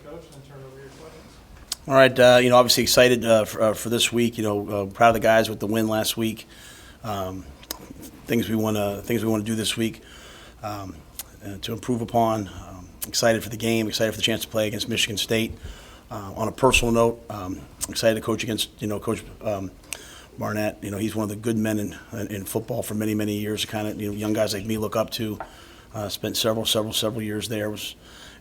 Coach, and then turn over your questions. All right, obviously excited for this week. Proud of the guys with the win last week. Things we want to do this week to improve upon. Excited for the game. Excited for the chance to play against Michigan State. On a personal note, excited to coach against Coach Barnett. He's one of the good men in football for many, many years. Kind of young guys like me look up to. Spent several years there. Was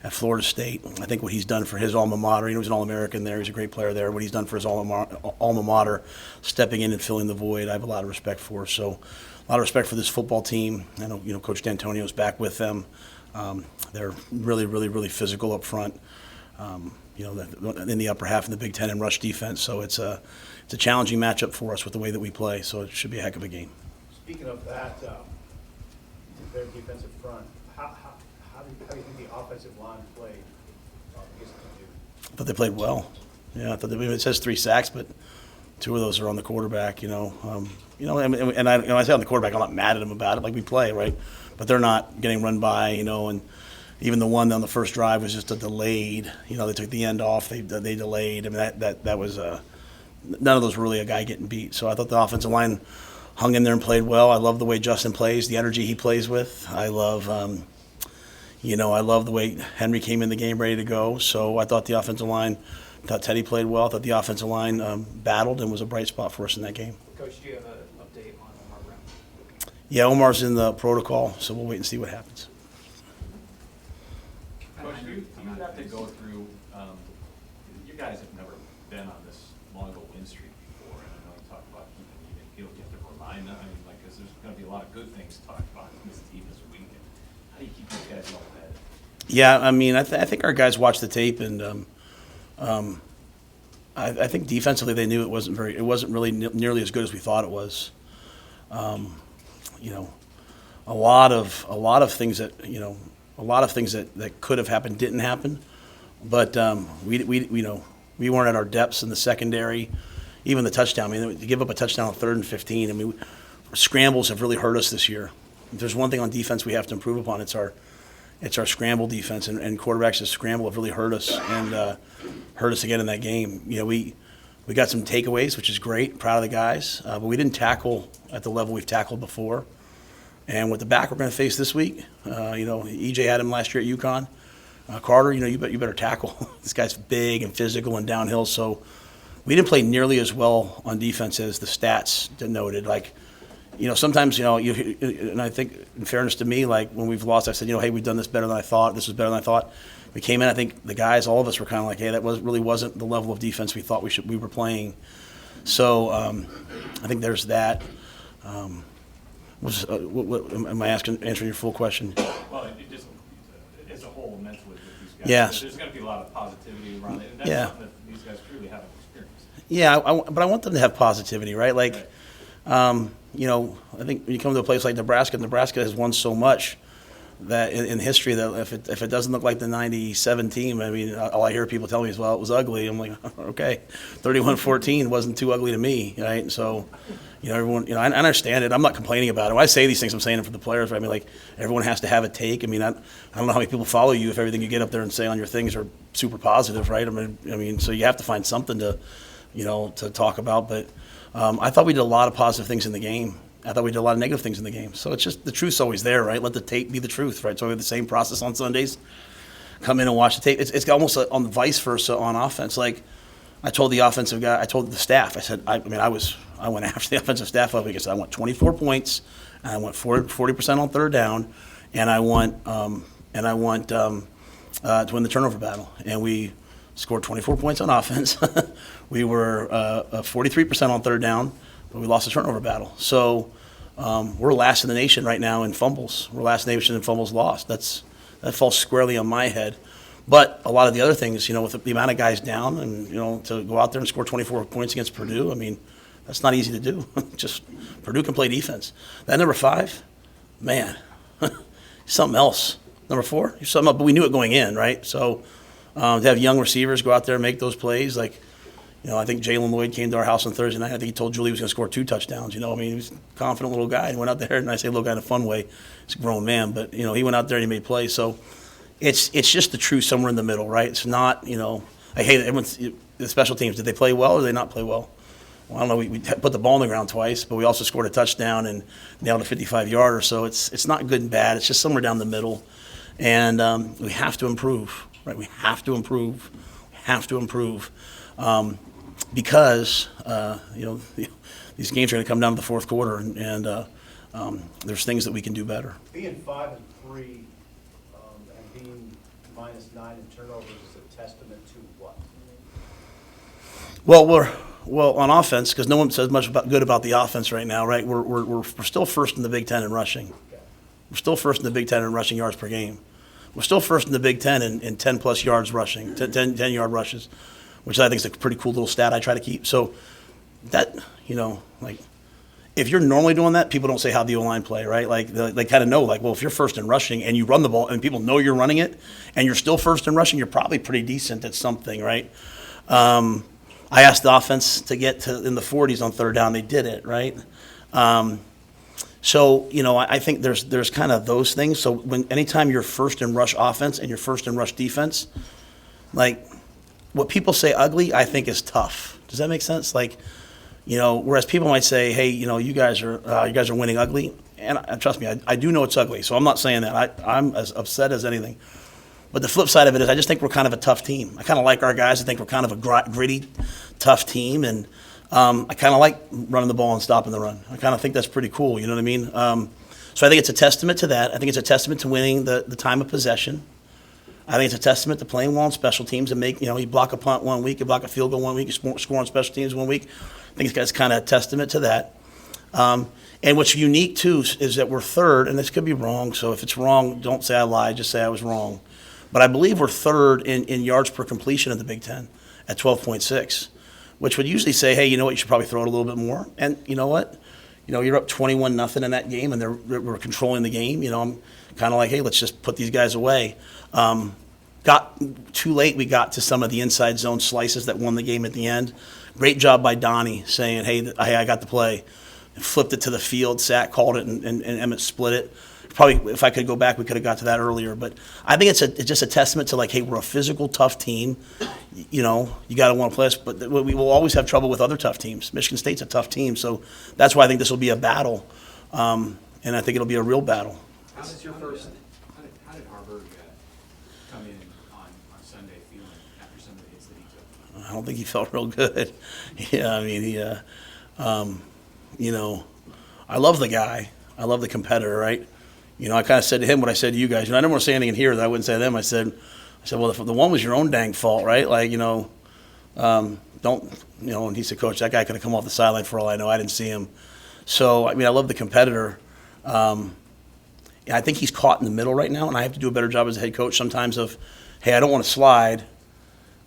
at Florida State. I think what he's done for his alma mater, he was an All-American there, he's a great player there. What he's done for his alma mater, stepping in and filling the void, I have a lot of respect for. So a lot of respect for this football team. I know, Coach D'Antonio's back with them. They're really physical up front. In the upper half in the Big Ten in rush defense. So it's a challenging matchup for us with the way that we play. So it should be a heck of a game. Speaking of that, their defensive front, how do you think the offensive line played against the I thought they played well. Yeah, it says 3 sacks, but 2 of those are on the quarterback. And I say on the quarterback, I'm not mad at them about it. Like we play, right? But they're not getting run by, and even the one on the first drive was just a delayed. They took the end off. They delayed. I mean that was none of those were really a guy getting beat. So I thought the offensive line hung in there and played well. I love the way Justin plays, the energy he plays with. I love. I love the way Henry came in the game ready to go. So I thought the offensive line, Teddy played well. I thought the offensive line battled and was a bright spot for us in that game. Coach, do you have an update on Omar Brown? Yeah, Omar's in the protocol, so we'll wait and see what happens. Coach, you have to go through, you guys have never been on this long of a win streak before, and I know you talked about keeping even keel. You have to remind them, because there's going to be a lot of good things talked about in this team this week. How do you keep those guys level headed? Yeah, I think our guys watched the tape, and I think defensively they knew it wasn't really nearly as good as we thought it was. A lot of things that could have happened didn't happen, but we weren't at our depths in the secondary, even the touchdown. To give up a touchdown on 3rd and 15. Scrambles have really hurt us this year. If there's one thing on defense we have to improve upon, it's our scramble defense, and quarterbacks that scramble have really hurt us and hurt us again in that game. We got some takeaways, which is great. Proud of the guys, but we didn't tackle at the level we've tackled before. And with the back we're going to face this week, EJ had him last year at UConn. Carter, you better tackle. This guy's big and physical and downhill. So we didn't play nearly as well on defense as the stats denoted. Sometimes, and I think in fairness to me, like when we've lost, I said, hey, we've done this better than I thought. This was better than I thought. We came in, I think the guys, all of us were kind of like, hey, that really wasn't the level of defense we thought we were playing. So I think there's that. What am I answering your full question? Well, it just as a whole mentally with these guys. Yes. There's going to be a lot of positivity around it, and that's something that these guys truly haven't experienced. Yeah, but I want them to have positivity, right? I think when you come to a place like Nebraska has won so much that in history that if it doesn't look like the '97 team, all I hear people tell me is, well, it was ugly. I'm like, okay, 31-14 wasn't too ugly to me, right? And so, everyone, I understand it. I'm not complaining about it. When I say these things, I'm saying it for the players. Right? Everyone has to have a take. I don't know how many people follow you if everything you get up there and say on your things are super positive, right? So you have to find something to talk about. But I thought we did a lot of positive things in the game. I thought we did a lot of negative things in the game. So it's just the truth's always there, right? Let the tape be the truth, right? So we have the same process on Sundays. Come in and watch the tape. It's almost on the vice versa on offense. Like I told the offensive guy, I told the staff, I said, I went after the offensive staff up because I want 24 points, and I want 40% on 3rd down, and I want to win the turnover battle. And we scored 24 points on offense. We were 43% on 3rd down, but we lost the turnover battle. So we're last in the nation right now in fumbles. We're last in the nation in fumbles lost. That falls squarely on my head. But a lot of the other things, with the amount of guys down and, to go out there and score 24 points against Purdue, that's not easy to do. Just Purdue can play defense. That number 5, man, something else. Number 4, something else. But we knew it going in, right? So to have young receivers go out there and make those plays, I think Jalen Lloyd came to our house on Thursday night. I think he told Julie he was going to score 2 touchdowns. He was a confident little guy. He went out there, and I say little guy in a fun way. He's a grown man, but, he went out there and he made plays. So, it's just the truth somewhere in the middle, right? It's not, like, hey, the special teams, did they play well or did they not play well? Well, I don't know. We put the ball on the ground twice, but we also scored a touchdown and nailed a 55-yarder. So it's not good and bad. It's just somewhere down the middle, and we have to improve, right? We have to improve. We have to improve because these games are going to come down to the fourth quarter, and there's things that we can do better. Being 5-3 and being -9 in turnovers is a testament to what? Well, on offense, because no one says much good about the offense right now, right? We're still first in the Big Ten in rushing. Okay. We're still first in the Big Ten in rushing yards per game. We're still first in the Big Ten in 10-plus yards rushing, 10-yard rushes, which I think is a pretty cool little stat I try to keep. So that, like, if you're normally doing that, people don't say how the O-line play, right? Like, they kind of know, like, well, if you're first in rushing and you run the ball and people know you're running it and you're still first in rushing, you're probably pretty decent at something, right? I asked the offense to get to in the 40s on third down. They did it, right? So, I think there's kind of those things. So anytime you're first in rush offense and you're first in rush defense, like, what people say ugly, I think is tough. Does that make sense? Like, whereas people might say, hey, you guys are winning ugly, and trust me, I do know it's ugly. So I'm not saying that. I'm as upset as anything. But the flip side of it is I just think we're kind of a tough team. I kind of like our guys. I think we're kind of a gritty, tough team. And I kind of like running the ball and stopping the run. I kind of think that's pretty cool, you know what I mean? So I think it's a testament to that. I think it's a testament to winning the time of possession. I think it's a testament to playing well on special teams and you block a punt 1 week, you block a field goal 1 week, you score on special teams 1 week. I think it's kind of a testament to that. And what's unique, too, is that we're third, and this could be wrong. So if it's wrong, don't say I lied, just say I was wrong. But I believe we're third in yards per completion in the Big Ten at 12.6, which would usually say, hey, you know what, you should probably throw it a little bit more. And you know what? You're up 21-0 in that game, and we're controlling the game. I'm kind of like, hey, let's just put these guys away. Got too late. We got to some of the inside zone slices that won the game at the end. Great job by Donnie saying, hey, I got the play. Flipped it to the field. Sack called it, and Emmett split it. Probably, if I could go back, we could have got to that earlier. But I think it's just a testament to, like, hey, we're a physical, tough team. You got to want to play us. But we will always have trouble with other tough teams. Michigan State's a tough team. So that's why I think this will be a battle. And I think it'll be a real battle. How did Harburg Come in on Sunday feeling after some of the hits that he took? I don't think he felt real good. Yeah, I mean, I love the guy. I love the competitor, right? I kind of said to him what I said to you guys. I didn't want to say anything in here that I wouldn't say to them. I said, well, the one was your own dang fault, right? Like, don't, and he said, Coach, that guy could have come off the sideline for all I know. I didn't see him. So, I mean, I love the competitor. I think he's caught in the middle right now, and I have to do a better job as a head coach sometimes of, hey, I don't want to slide,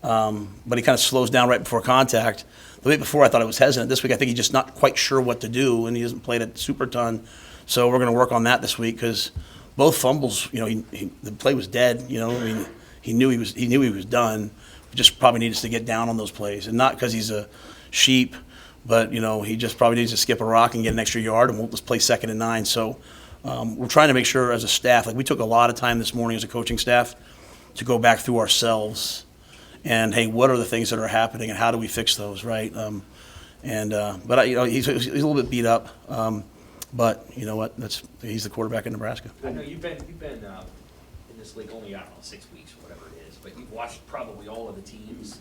but he kind of slows down right before contact. The week before, I thought I was hesitant. This week, I think he's just not quite sure what to do, and he hasn't played a super ton. So we're going to work on that this week because both fumbles, the play was dead. He knew he was done. We just probably needs to get down on those plays, and not because he's a sheep, but he just probably needs to skip a rock and get an extra yard, and we'll just play 2nd and 9. So we're trying to make sure as a staff, like we took a lot of time this morning as a coaching staff to go back through ourselves and, hey, what are the things that are happening and how do we fix those, right? But he's a little bit beat up. But you know what? He's the quarterback in Nebraska. I know you've been in this league only, 6 weeks or whatever it is, but you've watched probably all of the teams.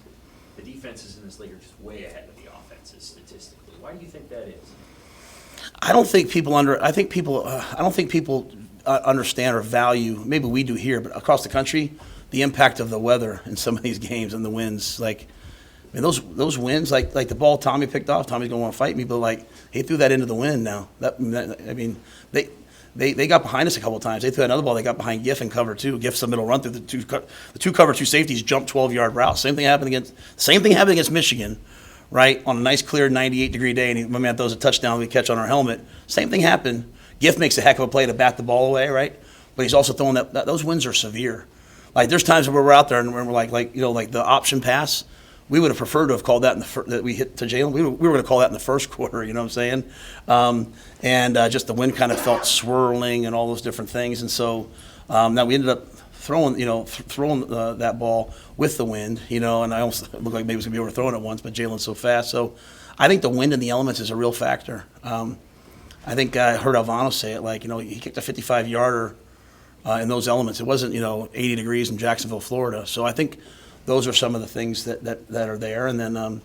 The defenses in this league are just way ahead of the offenses statistically. Why do you think that is? I don't think people understand or value. Maybe we do here, but across the country, the impact of the weather in some of these games and the winds. Like, I mean, those winds, like the ball Tommy picked off. Tommy's gonna want to fight me, but like he threw that into the wind. Now they got behind us a couple of times. They threw another ball. They got behind Giff and cover two. Giff's a middle run through the two cover two safeties jumped 12-yard route. Same thing happened against Michigan, right? On a nice clear 98-degree day, and my man throws a touchdown we catch on our helmet. Same thing happened. Giff makes a heck of a play to bat the ball away, right? But he's also throwing that those winds are severe. Like there's times where we're out there and we're like the option pass. We would have preferred to have called that that we hit to Jalen. We were going to call that in the first quarter, you know what I'm saying? Just the wind kind of felt swirling and all those different things. And so now we ended up throwing that ball with the wind, and I almost looked like maybe it was going to be overthrown it once, but Jalen's so fast. So I think the wind and the elements is a real factor. I think I heard Alvano say it, he kicked a 55-yarder in those elements. It wasn't, 80 degrees in Jacksonville, Florida. So I think those are some of the things that are there. And then, other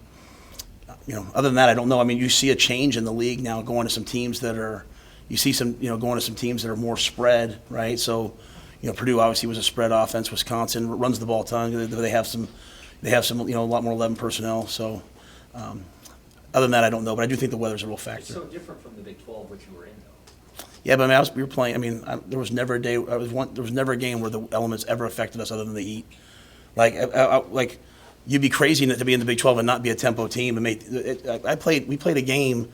than that, I don't know. I mean, you see a change in the league now going to some teams that are, going to some teams that are more spread, right? So, Purdue obviously was a spread offense. Wisconsin runs the ball a ton. They have some, a lot more 11 personnel. So, other than that, I don't know. But I do think the weather's a real factor. It's so different from the Big 12, which you were in, though. Yeah, but I mean, we were playing. I mean, there was never a day. There was never a game where the elements ever affected us other than the heat. Like you'd be crazy to be in the Big 12 and not be a tempo team. And we played a game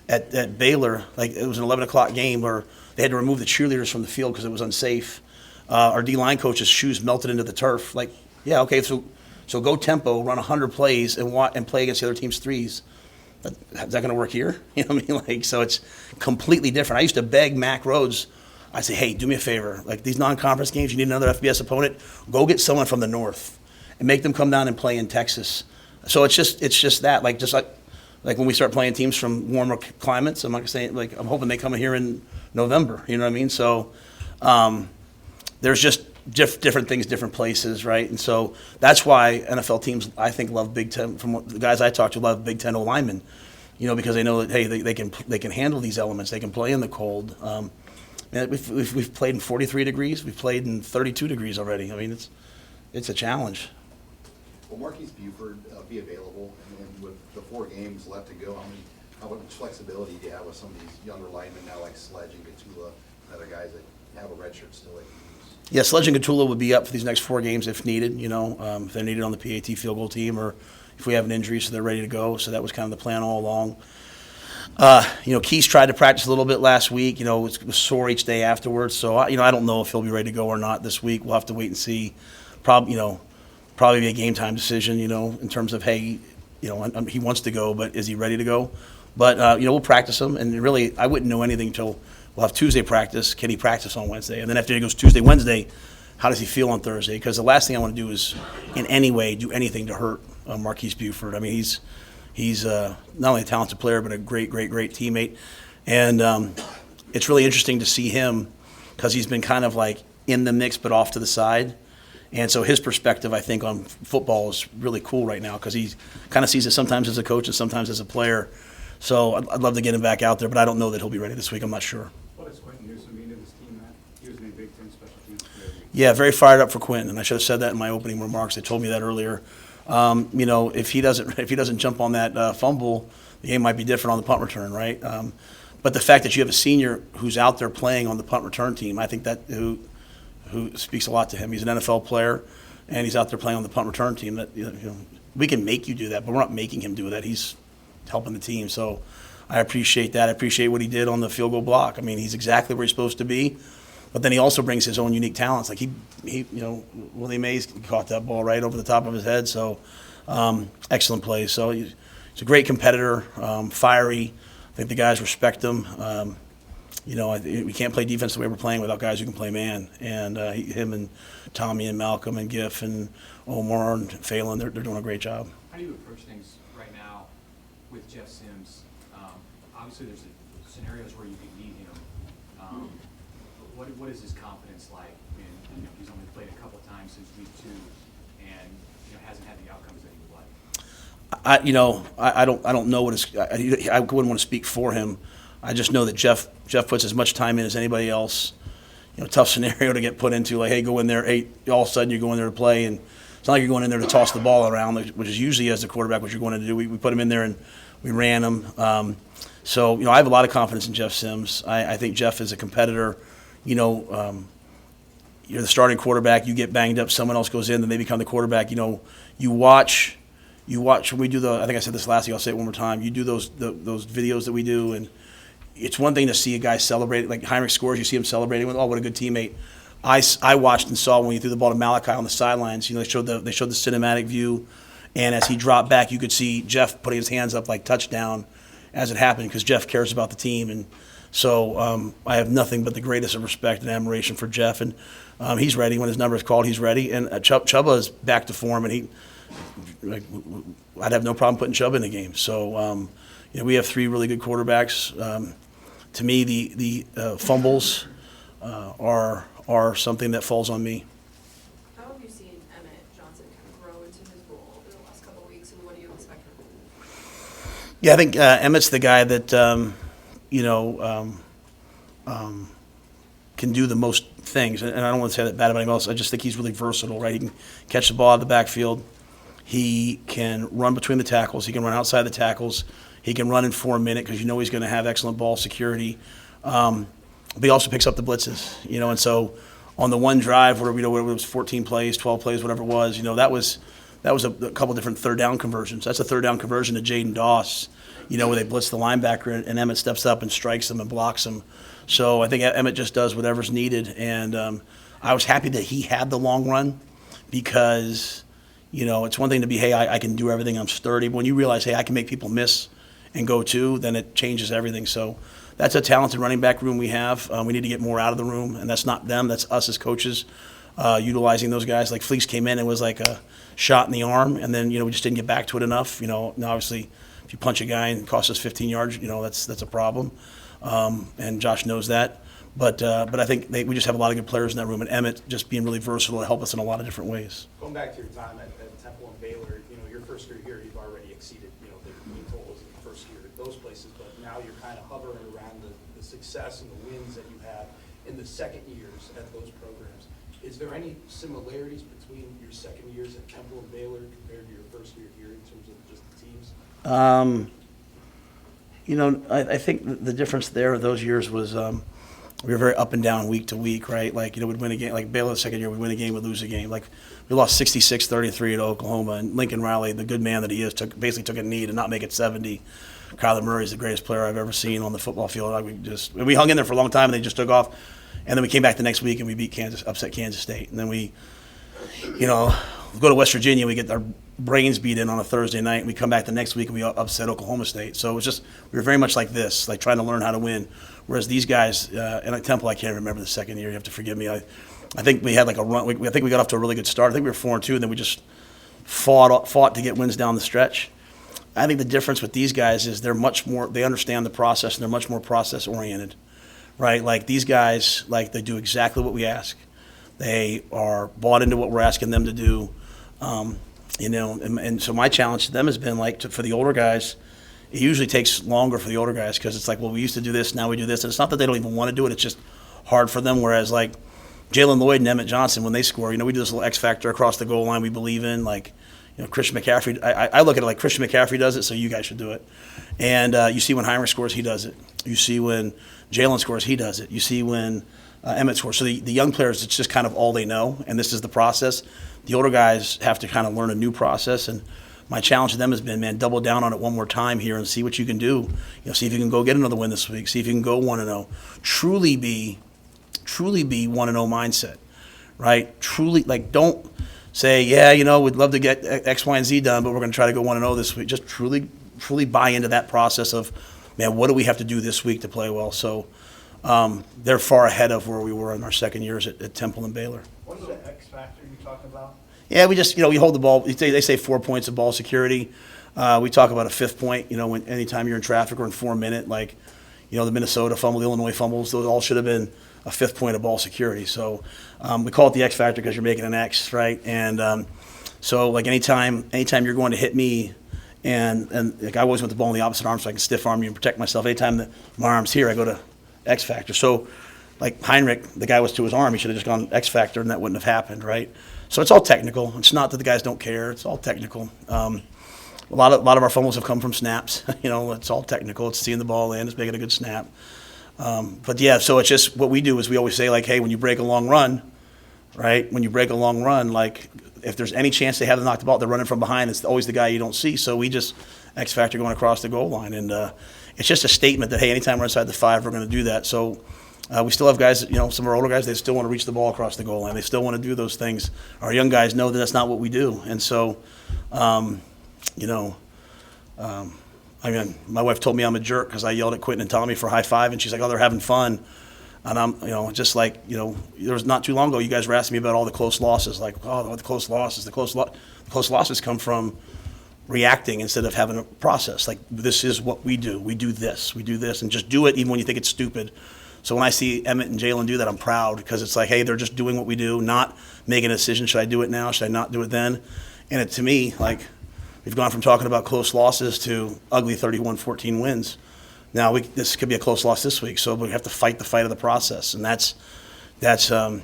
at Baylor. Like it was an 11 o'clock game where they had to remove the cheerleaders from the field because it was unsafe. Our D-line coach's shoes melted into the turf. Like, yeah, okay, so go tempo, run 100 plays, and play against the other team's threes. Is that going to work here? You know what I mean? So it's completely different. I used to beg Mac Rhodes. I'd say, hey, do me a favor. Like these non-conference games, you need another FBS opponent. Go get someone from the north and make them come down and play in Texas. So it's just that. Like when we start playing teams from warmer climates, I'm not saying I'm hoping they come in here in November. You know what I mean? So there's just different things, different places, right? And so that's why NFL teams, I think, love Big Ten. From what the guys I talk to, love Big Ten O-linemen, because they know that hey, they can handle these elements. They can play in the cold. We've played in 43 degrees. We've played in 32 degrees already. I mean, it's a challenge. Will Marquise Buford be available? And with the 4 games left to go, how much flexibility do you have with some of these younger linemen now, like Sledge and Gatula, and other guys that have a red shirt still? Yeah, Sledge and Gatula would be up for these next 4 games if needed, if they're needed on the PAT field goal team or if we have an injury so they're ready to go. So that was kind of the plan all along. Keys tried to practice a little bit last week, was sore each day afterwards. So, I don't know if he'll be ready to go or not this week. We'll have to wait and see. Probably be a game time decision, in terms of, hey, he wants to go, but is he ready to go? But, we'll practice him. And really, I wouldn't know anything until we'll have Tuesday practice. Can he practice on Wednesday? And then after he goes Tuesday, Wednesday, how does he feel on Thursday? Because the last thing I want to do is in any way do anything to hurt Marquise Buford. I mean, he's not only a talented player but a great teammate. And it's really interesting to see him because he's been kind of like in the mix but off to the side. And so his perspective, I think, on football is really cool right now because he kind of sees it sometimes as a coach and sometimes as a player. So I'd love to get him back out there, but I don't know that he'll be ready this week. I'm not sure. What does Quentin Newsom mean to this team, Matt? He was named Big Ten Special Teams Player. Yeah, very fired up for Quentin, and I should have said that in my opening remarks. They told me that earlier. If he doesn't jump on that fumble, the game might be different on the punt return, right? But the fact that you have a senior who's out there playing on the punt return team, I think that who speaks a lot to him. He's an NFL player, and he's out there playing on the punt return team. That we can make you do that, but we're not making him do that. He's helping the team, so I appreciate that. I appreciate what he did on the field goal block. I mean, he's exactly where he's supposed to be. But then he also brings his own unique talents. Like Willie Mays caught that ball right over the top of his head. So excellent play. So he's a great competitor, fiery. I think the guys respect him. We can't play defense the way we're playing without guys who can play man. And him and Tommy and Malcolm and Giff and Omar and Phelan, they're doing a great job. How do you approach things right now with Jeff Sims? Obviously, there's scenarios where you could need him. What is his confidence like? And he's only played a couple of times since week 2, and hasn't had the outcomes that he would like. I don't know what I wouldn't want to speak for him. I just know that Jeff puts as much time in as anybody else. Tough scenario to get put into. Like, hey, go in there. Hey, all of a sudden you're going there to play, and it's not like you're going in there to toss the ball around, which is usually as the quarterback what you're going to do. We put him in there and we ran him. So I have a lot of confidence in Jeff Sims. I think Jeff is a competitor. You're the starting quarterback. You get banged up, someone else goes in, then they become the quarterback. You watch when we do I think I said this last week. I'll say it one more time. You do those videos that we do, and it's one thing to see a guy celebrate. Like Heinrich scores, you see him celebrating with, oh, what a good teammate. I watched and saw when he threw the ball to Malachi on the sidelines. They showed the cinematic view, and as he dropped back, you could see Jeff putting his hands up like touchdown as it happened because Jeff cares about the team. And So I have nothing but the greatest of respect and admiration for Jeff, and he's ready. When his number is called, he's ready. And Chubba is back to form, and I'd have no problem putting Chubba in the game. So we have three really good quarterbacks. To me, the fumbles are something that falls on me. How have you seen Emmett Johnson kind of grow into his role over the last couple of weeks, and what do you expect from him? Yeah, I think Emmett's the guy that can do the most things, and I don't want to say that bad about anyone else. I just think he's really versatile, right? He can catch the ball out of the backfield. He can run between the tackles. He can run outside the tackles. He can run in 4 minutes because he's going to have excellent ball security. But he also picks up the blitzes, and so on the one drive where it was 14 plays, 12 plays, whatever it was, that was a couple different third down conversions. That's a third down conversion to Jaden Doss, where they blitz the linebacker and Emmett steps up and strikes him and blocks him. So I think Emmett just does whatever's needed, and I was happy that he had the long run because, it's one thing to be, hey, I can do everything, I'm sturdy. But when you realize, hey, I can make people miss and go too, then it changes everything. So that's a talented running back room we have. We need to get more out of the room, and that's not them, that's us as coaches utilizing those guys. Like Fleeks came in and was like a shot in the arm, and then, we just didn't get back to it enough. Now obviously, if you punch a guy and it costs us 15 yards, that's a problem. And Josh knows that. But I think we just have a lot of good players in that room, and Emmett just being really versatile to help us in a lot of different ways. Going back to your time at Temple and Baylor, your first year here, you've already exceeded, the win totals in the first year at those places, but now you're kind of hovering around the success and the wins that you have in the second years at those programs. Is there any similarities between your second years at Temple and Baylor compared to your first year here in terms of just the teams? I think the difference there those years was we were very up and down week to week, right? Like, we'd win a game. Like Baylor the second year, we'd win a game, we'd lose a game. Like, we lost 66-33 at Oklahoma, and Lincoln Riley, the good man that he is, basically took a knee to not make it 70. Kyler Murray's the greatest player I've ever seen on the football field. We hung in there for a long time, and they just took off. And then we came back the next week, and we upset Kansas State. And then we go to West Virginia, we get our brains beat in on a Thursday night, and we come back the next week and we upset Oklahoma State. So it was just, we were very much like this, like trying to learn how to win. Whereas these guys, and at Temple, I can't remember the second year, you have to forgive me. I think we had like a run, I think we got off to a really good start. I think we were 4-2, and then we just fought to get wins down the stretch. I think the difference with these guys is they're much more, they understand the process, and they're much more process oriented, right? Like these guys, like they do exactly what we ask. They are bought into what we're asking them to do. And so my challenge to them has been like for the older guys, it usually takes longer for the older guys because it's like, well, we used to do this, now we do this. And it's not that they don't even want to do it, it's just hard for them. Whereas like Jalen Lloyd and Emmett Johnson, when they score, we do this little X factor across the goal line we believe in. Like, Christian McCaffrey, I look at it like Christian McCaffrey does it, so you guys should do it. And you see when Heinrich scores, he does it. You see when Jalen scores, he does it. You see when Emmett scores. So the young players, it's just kind of all they know, and this is the process. The older guys have to kind of learn a new process, and my challenge to them has been, man, double down on it one more time here and see what you can do. See if you can go get another win this week. See if you can go 1-0. Truly be 1-0 mindset, right? Truly, like, don't say, yeah, we'd love to get X, Y, and Z done, but we're going to try to go 1-0 this week. Just truly buy into that process of, man, what do we have to do this week to play well? So they're far ahead of where we were in our second years at Temple and Baylor. What is the X factor you talking about? Yeah, we just, we hold the ball. They say 4 points of ball security. We talk about a fifth point, when anytime you're in traffic or in 4 minute, like, the Minnesota fumble, the Illinois fumbles, those all should have been a fifth point of ball security. So we call it the X factor because you're making an X, right? And so, like, anytime you're going to hit me, and like I always want the ball in the opposite arm so I can stiff arm you and protect myself. Anytime that my arm's here, I go to X factor. So, like Heinrich, the guy was to his arm, he should have just gone X factor, and that wouldn't have happened, right? So it's all technical. It's not that the guys don't care. It's all technical. A lot of our fumbles have come from snaps. It's all technical. It's seeing the ball land. It's making a good snap. But yeah, so it's just what we do is we always say, like, hey, when you break a long run, right? When you break a long run, like, if there's any chance they have to knock the ball, they're running from behind. It's always the guy you don't see. So we just X factor going across the goal line, and it's just a statement that, hey, anytime we're inside the 5, we're going to do that. So. We still have guys, some of our older guys, they still want to reach the ball across the goal line. They still want to do those things. Our young guys know that that's not what we do. And so, I I mean, my wife told me I'm a jerk because I yelled at Quentin and Tommy for high five, and she's like, "Oh, they're having fun." And I'm, just like, there was not too long ago, you guys were asking me about all the close losses, like, oh, the close losses. The close losses come from reacting instead of having a process. Like, this is what we do. We do this, and just do it even when you think it's stupid. So when I see Emmett and Jalen do that, I'm proud because it's like, hey, they're just doing what we do, not making a decision. Should I do it now? Should I not do it then? And to me, like, we've gone from talking about close losses to ugly 31-14 wins. Now this could be a close loss this week, so we have to fight the fight of the process, and that's and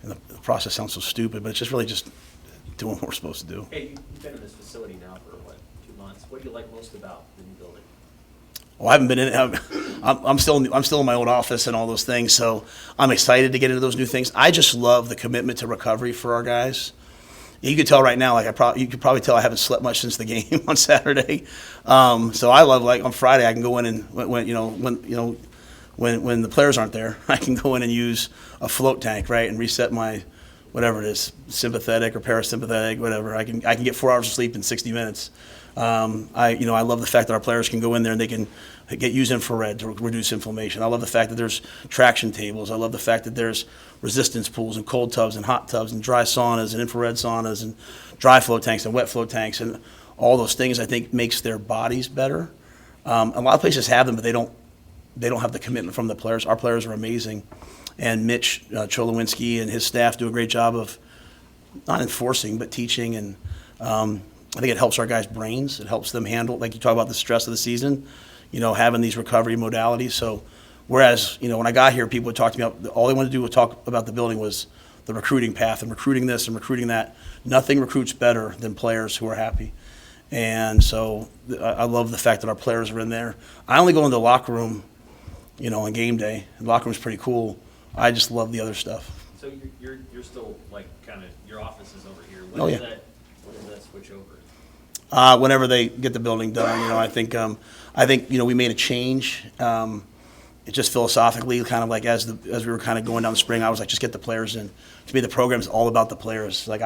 the process sounds so stupid, but it's just really just doing what we're supposed to do. Hey, you've been in this facility now for, 2 months. What do you like most about the new building? Well, I haven't been in it. I'm still in my old office and all those things, so I'm excited to get into those new things. I just love the commitment to recovery for our guys. You could tell right now, like you could probably tell I haven't slept much since the game on Saturday. So I love, like, on Friday I can go in and when the players aren't there, I can go in and use a float tank, right, and reset my whatever it is, sympathetic or parasympathetic, whatever. I can get 4 hours of sleep in 60 minutes. I love the fact that our players can go in there and they can use infrared to reduce inflammation. I love the fact that there's traction tables. I love the fact that there's resistance pools and cold tubs and hot tubs and dry saunas and infrared saunas and dry float tanks and wet float tanks, and all those things I think makes their bodies better. A lot of places have them, but they don't have the commitment from the players. Our players are amazing, and Mitch Cholowinski and his staff do a great job of not enforcing but teaching, and I think it helps our guys' brains. It helps them handle, like you talk about, the stress of the season, having these recovery modalities. So whereas, when I got here, people would talk to me, all they wanted to do was talk about the building was the recruiting path and recruiting this and recruiting that. Nothing recruits better than players who are happy. And so I love the fact that our players are in there. I only go in the locker room, on game day. The locker room's pretty cool. I just love the other stuff. So you're still, like, kind of, your office is over here. Oh, yeah. When does that switch over? Whenever they get the building done, I think we made a change. It just philosophically, kind of like as we were kind of going down the spring, I was like, just get the players in. To me, the program's all about the players. Like,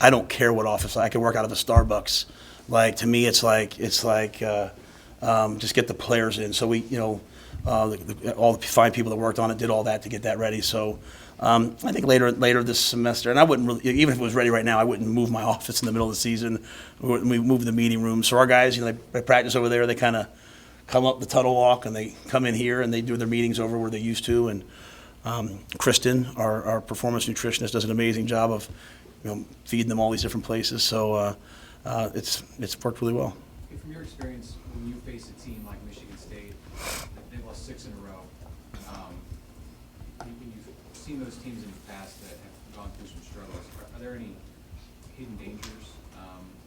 I don't care what office. I can work out of a Starbucks. Like, to me, it's like just get the players in. So we, all the fine people that worked on it did all that to get that ready. So I think later this semester, and I wouldn't really, even if it was ready right now, I wouldn't move my office in the middle of the season. We moved the meeting room. So our guys, they practice over there. They kind of come up the tunnel walk and they come in here and they do their meetings over where they used to. And Kristen, our performance nutritionist, does an amazing job of feeding them all these different places. So it's worked really well. Okay, from your experience, when you face a team like Michigan State, they've lost 6 in a row. You've seen those teams in the past that have gone through some struggles. Are there any hidden dangers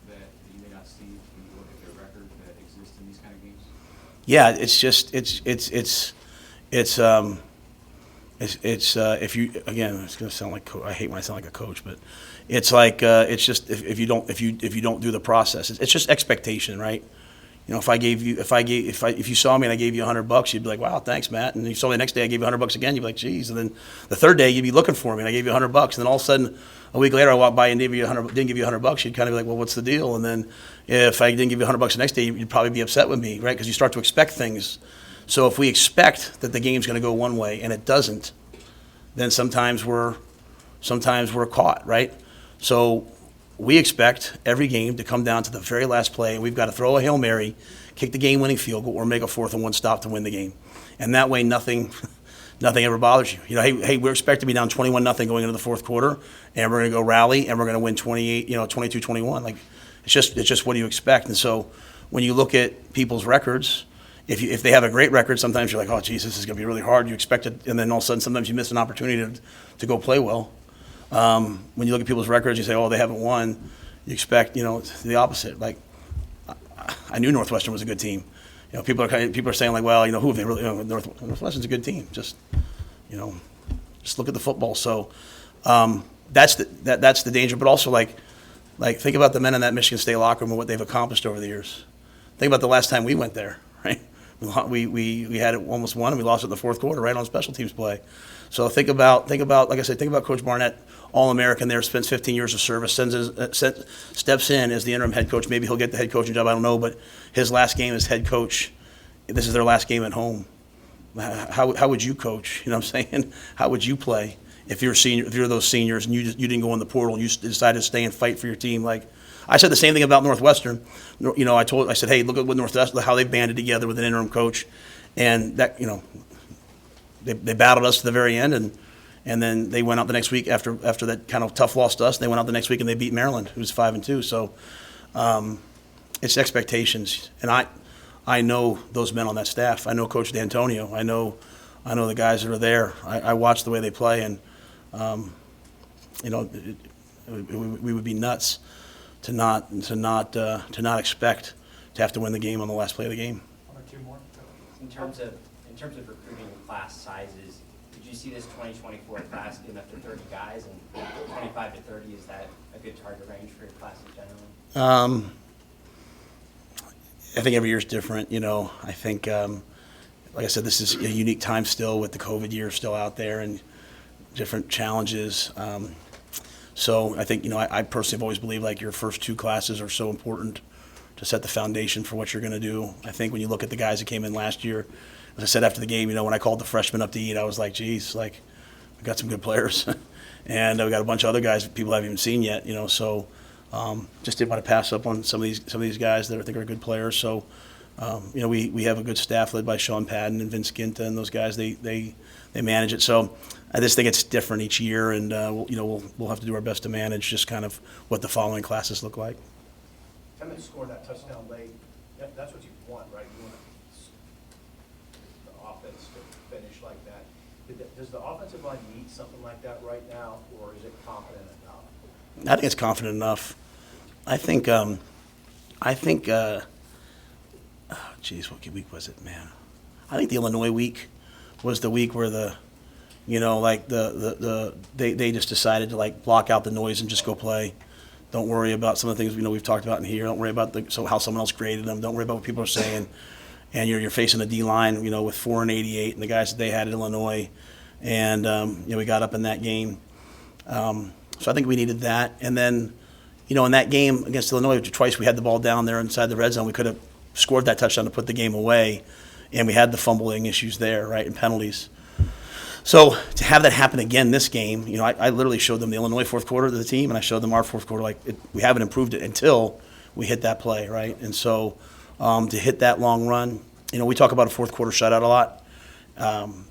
that you may not see when you look at their record that exist in these kind of games? Yeah, it's just if you, again, it's going to sound like I hate when I sound like a coach, but it's like it's just if you don't do the process, it's just expectation, right? If you saw me and I gave you $100, you'd be like, wow, thanks, Matt. And you saw me the next day, I gave you $100 again, you'd be like, geez. And then the third day, you'd be looking for me and I gave you $100. And then all of a sudden, a week later, I walked by and didn't give you $100. You'd kind of be like, well, what's the deal? And then if I didn't give you $100 the next day, you'd probably be upset with me, right? Because you start to expect things. So if we expect that the game's going to go one way and it doesn't, then sometimes we're caught, right? So we expect every game to come down to the very last play, and we've got to throw a Hail Mary, kick the game-winning field goal, or make a 4th and 1 stop to win the game. And that way, nothing ever bothers you. Hey, we're expected to be down 21-0 going into the fourth quarter, and we're going to go rally, and we're going to win 22-21. Like, it's just what do you expect? And so when you look at people's records, if they have a great record, sometimes you're like, oh, geez, this is going to be really hard. You expect it, and then all of a sudden, sometimes you miss an opportunity to go play well. When you look at people's records, you say, oh, they haven't won. You expect, the opposite. Like, I knew Northwestern was a good team. People are saying, like, well, who have they really? Northwestern's a good team. Just look at the football. So that's the danger. But also, like think about the men in that Michigan State locker room and what they've accomplished over the years. Think about the last time we went there, right? We had it almost won, and we lost it in the fourth quarter right on special teams play. So think about like I said, think about Coach Barnett, All-American there, spends 15 years of service, steps in as the interim head coach. Maybe he'll get the head coaching job, I don't know, but his last game as head coach, this is their last game at home. How would you coach? You know what I'm saying? How would you play if you're senior? If you're those seniors and you didn't go in the portal and you decided to stay and fight for your team? Like I said, the same thing about Northwestern. You know, I said, hey, look at what Northwestern, how they banded together with an interim coach, and that they battled us to the very end, and then they went out the next week after that kind of tough loss to us. They went out the next week and they beat Maryland, who's 5-2. So it's expectations, and I know those men on that staff. I know Coach D'Antonio. I know the guys that are there. I watch the way they play, and we would be nuts to not expect to have to win the game on the last play of the game. One or two more. In terms of recruiting class sizes, did you see this 2024 class getting up to 30 guys, and 25 to 30, is that a good target range for your class in general? I think every year is different. I think, like I said, this is a unique time still with the COVID year still out there and different challenges. So I think, I personally have always believed like your first two classes are so important to set the foundation for what you're going to do. I think when you look at the guys that came in last year, as I said after the game, when I called the freshmen up to eat, I was like, geez, like we got some good players. And we got a bunch of other guys that people haven't even seen yet, so just didn't want to pass up on some of these guys that I think are good players. So, we have a good staff led by Sean Padden and Vince Ginta, and those guys, they manage it. So I just think it's different each year, and we'll have to do our best to manage just kind of what the following classes look like. Emmett scored that touchdown late. That's what you want, right? You want the offense to finish like that. Does the offensive line need something like that right now, or is it confident enough? I think it's confident enough. I think, what week was it, man? I think the Illinois week was the week where they just decided to like block out the noise and just go play. Don't worry about some of the things we've talked about in here. Don't worry about how someone else graded them. Don't worry about what people are saying. And you're facing the D line, with 4 and 88, and the guys that they had at Illinois, and we got up in that game. So I think we needed that. And then, in that game against Illinois, twice we had the ball down there inside the red zone. We could have scored that touchdown to put the game away, and we had the fumbling issues there, right, and penalties. So to have that happen again this game, I literally showed them the Illinois fourth quarter to the team, and I showed them our fourth quarter. We haven't improved it until we hit that play, right? And so to hit that long run, we talk about a fourth quarter shutout a lot.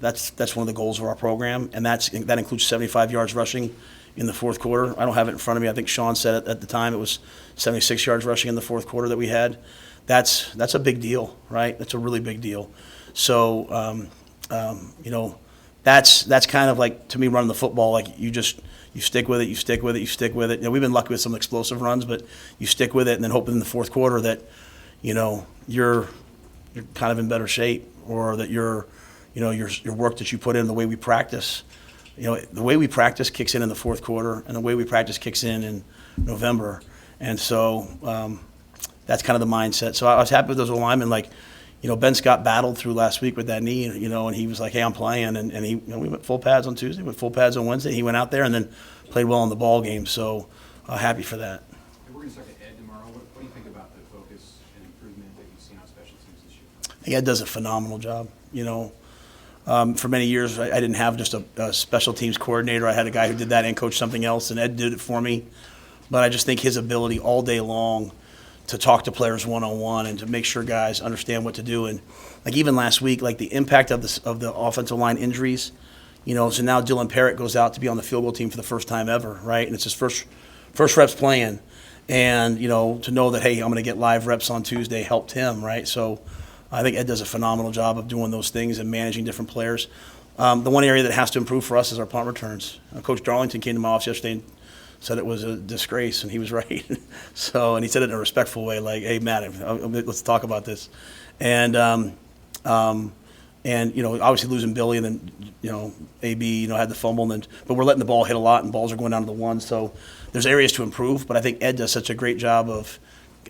That's one of the goals of our program, and that includes 75 yards rushing in the fourth quarter. I don't have it in front of me. I think Sean said it at the time. It was 76 yards rushing in the fourth quarter that we had. That's a big deal, right? That's a really big deal. So, that's kind of like, to me, running the football. Like you stick with it, you stick with it, you stick with it. We've been lucky with some explosive runs, but you stick with it, and then hope in the fourth quarter that, you're kind of in better shape, or that your work that you put in, the way we practice. The way we practice kicks in the fourth quarter, and the way we practice kicks in November. And so that's kind of the mindset. So I was happy with those linemen. Ben Scott battled through last week with that knee, and he was like, hey, I'm playing. And he, we went full pads on Tuesday, went full pads on Wednesday. He went out there and then played well in the ball game. So happy for that. We're going to start to Ed tomorrow. What do you think about the focus and improvement that you've seen on special teams this year? I think Ed does a phenomenal job. For many years, I didn't have just a special teams coordinator. I had a guy who did that and coached something else, and Ed did it for me. But I just think his ability all day long to talk to players one-on-one and to make sure guys understand what to do. And even last week, the impact of the offensive line injuries, so now Dylan Parrott goes out to be on the field goal team for the first time ever, right? And it's his first reps playing. And, to know that, hey, I'm going to get live reps on Tuesday helped him, right? So I think Ed does a phenomenal job of doing those things and managing different players. The one area that has to improve for us is our punt returns. Coach Darlington came to my office yesterday and said it was a disgrace, and he was right. And he said it in a respectful way, like, hey, Matt, let's talk about this. And obviously losing Billy, and then, AB, had the fumble, but we're letting the ball hit a lot, and balls are going down to the one. So there's areas to improve, but I think Ed does such a great job of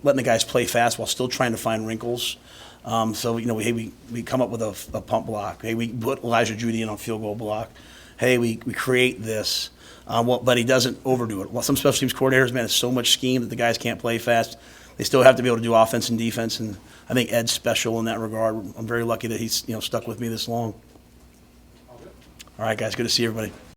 letting the guys play fast while still trying to find wrinkles. So, hey, we come up with a pump block. Hey, we put Elijah Judy in on field goal block. Hey, we create this, but he doesn't overdo it. Well, some special teams coordinators, man, it's so much scheme that the guys can't play fast. They still have to be able to do offense and defense, and I think Ed's special in that regard. I'm very lucky that he's stuck with me this long. All right, guys, good to see everybody.